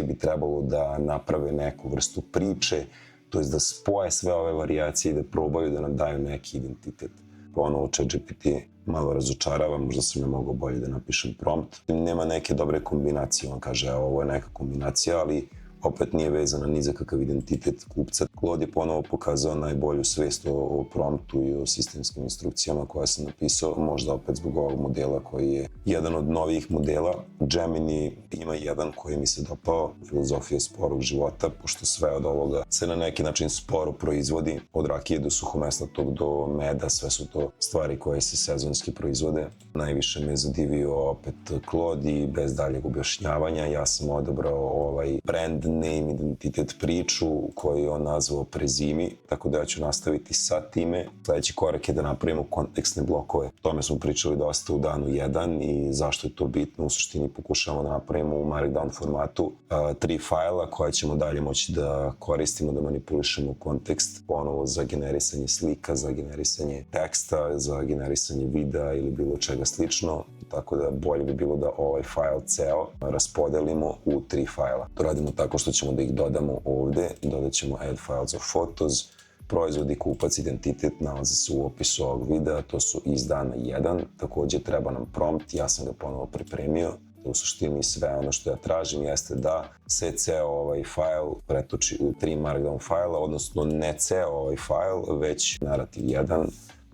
bi trebalo da naprave neku vrstu priče, to je da spoje sve ove varijacije i da probaju da nam daju neki identitet. Ponovo ChatGPT malo razočarava, možda sam ne mogao bolje da napišem prompt. Nema neke dobre kombinacije, on kaže ovo je neka kombinacija, ali opet nije vezana ni za kakav identitet kupca. Claude je ponovo pokazao najbolju svest o promptu i o sistemskim instrukcijama koje sam napisao, možda opet zbog ovog modela koji je jedan od novijih modela. Gemini ima jedan koji mi se dopao, filozofija sporog života, pošto sve od ovoga se na neki način sporo proizvodi, od rakije do suhomesnatog do meda, sve su to stvari koje se sezonski proizvode. Najviše me zadivio opet Claude i bez daljeg objašnjavanja ja sam odabrao ovaj brand name identitet priču koju on nazvao Prezimi, tako da ja ću nastaviti sa time. Sljedeći korak je da napravimo kontekstne blokove. O tome smo pričali dosta u danu 1 i zašto je to bitno. U suštini pokušavamo da napravimo u Markdown formatu 3 fajla koje ćemo dalje moći da koristimo, da manipulišemo kontekst, ponovo za generisanje slika, za generisanje teksta, za generisanje videa ili bilo čega slično. Tako da bolje bi bilo da ovaj fajl ceo raspodelimo u 3 fajla. To radimo tako što ćemo da ih dodamo ovde, dodat ćemo add files of photos, proizvodi, kupac, identitet nalaze se u opisu ovog videa, to su iz dana 1, takođe treba nam prompt, ja sam ga ponovo pripremio, u suštini sve ono što ja tražim jeste da se ceo ovaj fajl pretoči u 3 Markdown fajla, odnosno ne ceo ovaj fajl, već narativ 1,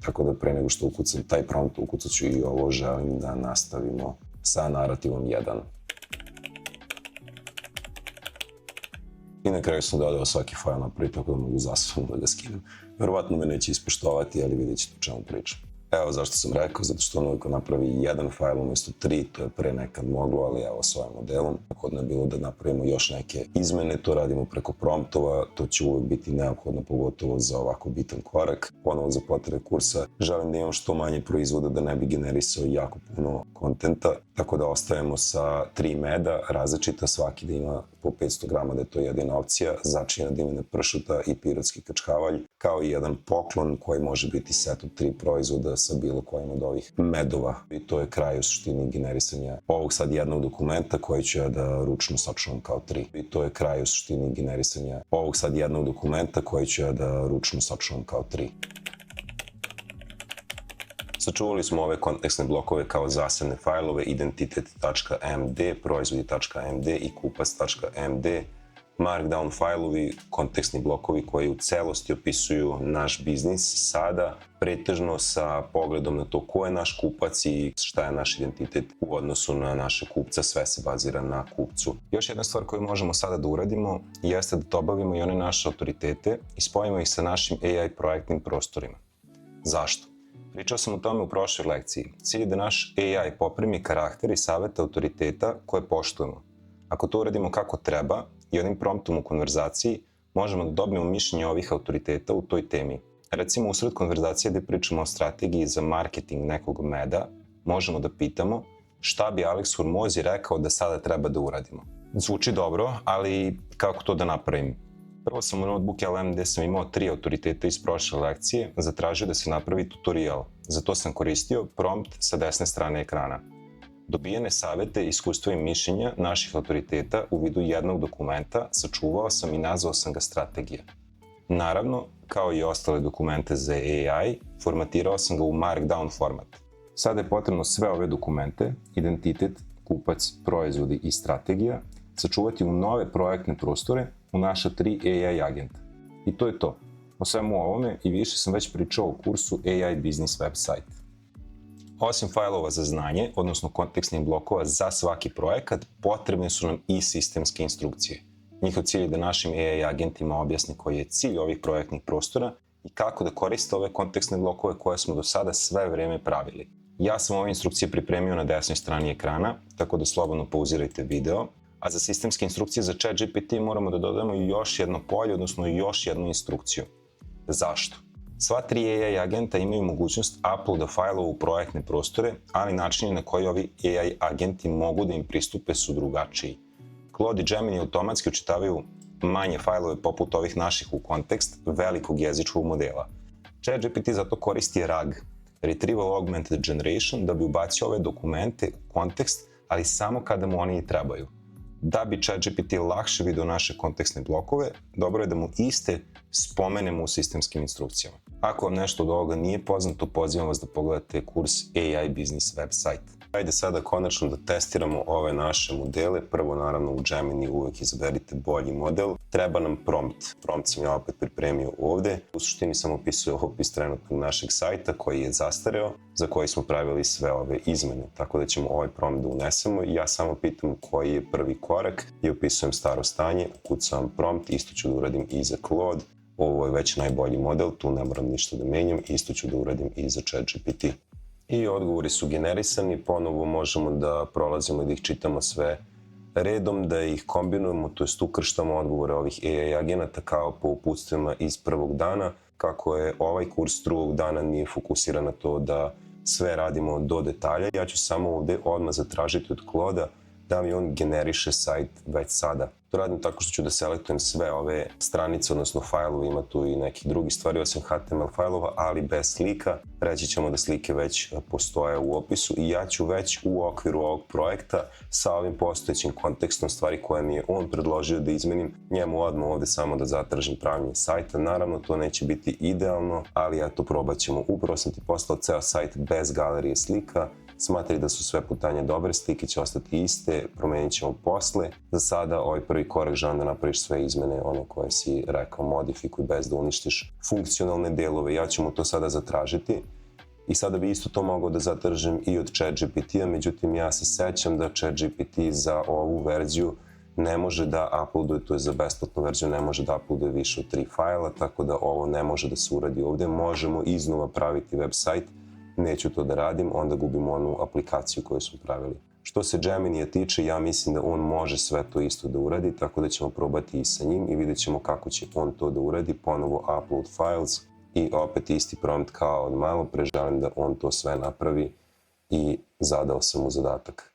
tako da pre nego što ukucam taj prompt, ukucat ću i ovo, želim da nastavimo sa narativom 1. I na kraju sam dodao svaki fajl naprijed, tako da mogu zasebno da ga skinem. Verovatno me neće ispoštovati, ali vidjet ćete o čemu pričam. Evo zašto sam rekao, zato što on uvijek napravi jedan fajl umjesto 3, to je pre nekad moglo, ali evo s ovim modelom. Neophodno je bilo da napravimo još neke izmene, to radimo preko promptova, to će uvijek biti neophodno, pogotovo za ovako bitan korak. Ponovo za potrebe kursa, želim da imam što manje proizvoda, da ne bi generisao jako puno kontenta, tako da ostajemo sa 3 meda, različita, svaki da ima po 500 grama, da je to jedina opcija, začinjena dimena pršuta i pirotski kačkavalj, kao i jedan poklon koji može biti set od 3 proizvoda sa bilo kojim od ovih medova. I to je kraj u suštini generisanja ovog sad jednog dokumenta koji ću ja da ručno sačuvam kao 3. I to je kraj u suštini generisanja ovog sad jednog dokumenta koji ću ja da ručno sačuvam kao 3. Sačuvali smo ove kontekstne blokove kao zasebne fajlove identitet.md, proizvodi.md i kupac.md, Markdown fajlovi, kontekstni blokovi koji u celosti opisuju naš biznis sada, pretežno sa pogledom na to ko je naš kupac i šta je naš identitet u odnosu na naše kupca, sve se bazira na kupcu. Još jedna stvar koju možemo sada da uradimo jeste da dobavimo i one naše autoritete i spojimo ih sa našim AI projektnim prostorima. Zašto? Pričao sam o tome u prošloj lekciji. Cilj je da naš AI poprimi karakter i savete autoriteta koje poštujemo. Ako to uradimo kako treba i onim promptom u konverzaciji, možemo da dobijemo mišljenje ovih autoriteta u toj temi. Recimo, usred konverzacije gde pričamo o strategiji za marketing nekog meda, možemo da pitamo šta bi Alex Hormozi rekao da sada treba da uradimo. Zvuči dobro, ali kako to da napravim? Prvo sam u Notebook LM gde sam imao 3 autoriteta iz prošle lekcije zatražio da se napravi tutorial. Za to sam koristio prompt sa desne strane ekrana. Dobijene savete, iskustva i mišljenja naših autoriteta u vidu jednog dokumenta sačuvao sam i nazvao sam ga strategija. Naravno, kao i ostale dokumente za AI, formatirao sam ga u Markdown format. Sada je potrebno sve ove dokumente, identitet, kupac, proizvodi i strategija, sačuvati u nove projektne prostore u naša 3 AI agenta. I to je to. O svemu ovome i više sam već pričao u kursu AI Business Website. Osim fajlova za znanje, odnosno kontekstnih blokova za svaki projekat, potrebne su nam i sistemske instrukcije. Njihov cilj je da našim AI agentima objasni koji je cilj ovih projektnih prostora i kako da koriste ove kontekstne blokove koje smo do sada sve vreme pravili. Ja sam ove instrukcije pripremio na desnoj strani ekrana, tako da slobodno pauzirajte video, a za sistemske instrukcije za ChatGPT moramo da dodamo još jedno polje, odnosno još jednu instrukciju. Zašto? Sva 3 AI agenta imaju mogućnost uploada fajlova u projektne prostore, ali načini na koji ovi AI agenti mogu da im pristupe su drugačiji. Claude i Gemini automatski učitavaju manje fajlove poput ovih naših u kontekst velikog jezičkog modela. ChatGPT zato koristi RAG, Retrieval Augmented Generation, da bi ubacio ove dokumente u kontekst, ali samo kada mu oni i trebaju. Da bi ChatGPT lakše vidio naše kontekstne blokove, dobro je da mu iste spomenemo u sistemskim instrukcijama. Ako vam nešto od ovoga nije poznato, pozivam vas da pogledate kurs AI Business website. Ajde sada konačno da testiramo ove naše modele. Prvo, naravno, u Gemini uvek izaberite bolji model. Treba nam prompt. Prompt sam ja opet pripremio ovde. U suštini sam opisao opis trenutnog našeg sajta koji je zastareo, za koji smo pravili sve ove izmene. Tako da ćemo ovaj prompt da unesemo i ja samo pitam koji je prvi korak i opisujem staro stanje, ukucam prompt, isto ću da uradim i za Claude. Ovo je već najbolji model, tu ne moram ništa da menjam, isto ću da uradim i za ChatGPT. I odgovori su generisani, ponovo možemo da prolazimo i da ih čitamo sve redom, da ih kombinujemo, to jest ukrštamo odgovore ovih AI agenata kao po uputstvima iz prvog dana. Kako je ovaj kurs drugog dana nije fokusiran na to da sve radimo do detalja, ja ću samo ovde odmah zatražiti od Claude-a da mi on generiše sajt već sada. To radim tako što ću da selektujem sve ove stranice, odnosno fajlove, ima tu i nekih drugih stvari osim HTML fajlova, ali bez slika. Reći ćemo da slike već postoje u opisu i ja ću već u okviru ovog projekta sa ovim postojećim kontekstom stvari koje mi je on predložio da izmenim, njemu odmah ovde samo da zatražim pravljenje sajta. Naravno, to neće biti idealno, ali eto, probat ćemo. Upravo sam ti poslao ceo sajt bez galerije slika. Smatri da su sve putanje dobre, slike će ostati iste, promenit ćemo posle. Za sada ovaj prvi korak želim da napraviš sve izmene, one koje si rekao, modifikuj bez da uništiš funkcionalne delove. Ja ću mu to sada zatražiti i sada bi isto to mogao da zatražim i od ChatGPT-a, međutim ja se sećam da ChatGPT za ovu verziju ne može da uploaduje, to je za besplatnu verziju, ne može da uploaduje više od 3 fajla, tako da ovo ne može da se uradi ovde. Možemo iznova praviti website, neću to da radim, onda gubimo onu aplikaciju koju smo pravili. Što se Geminija tiče, ja mislim da on može sve to isto da uradi, tako da ćemo probati i sa njim i vidjet ćemo kako će on to da uradi. Ponovo upload files i opet isti prompt kao od malo pre, želim da on to sve napravi i zadao sam mu zadatak.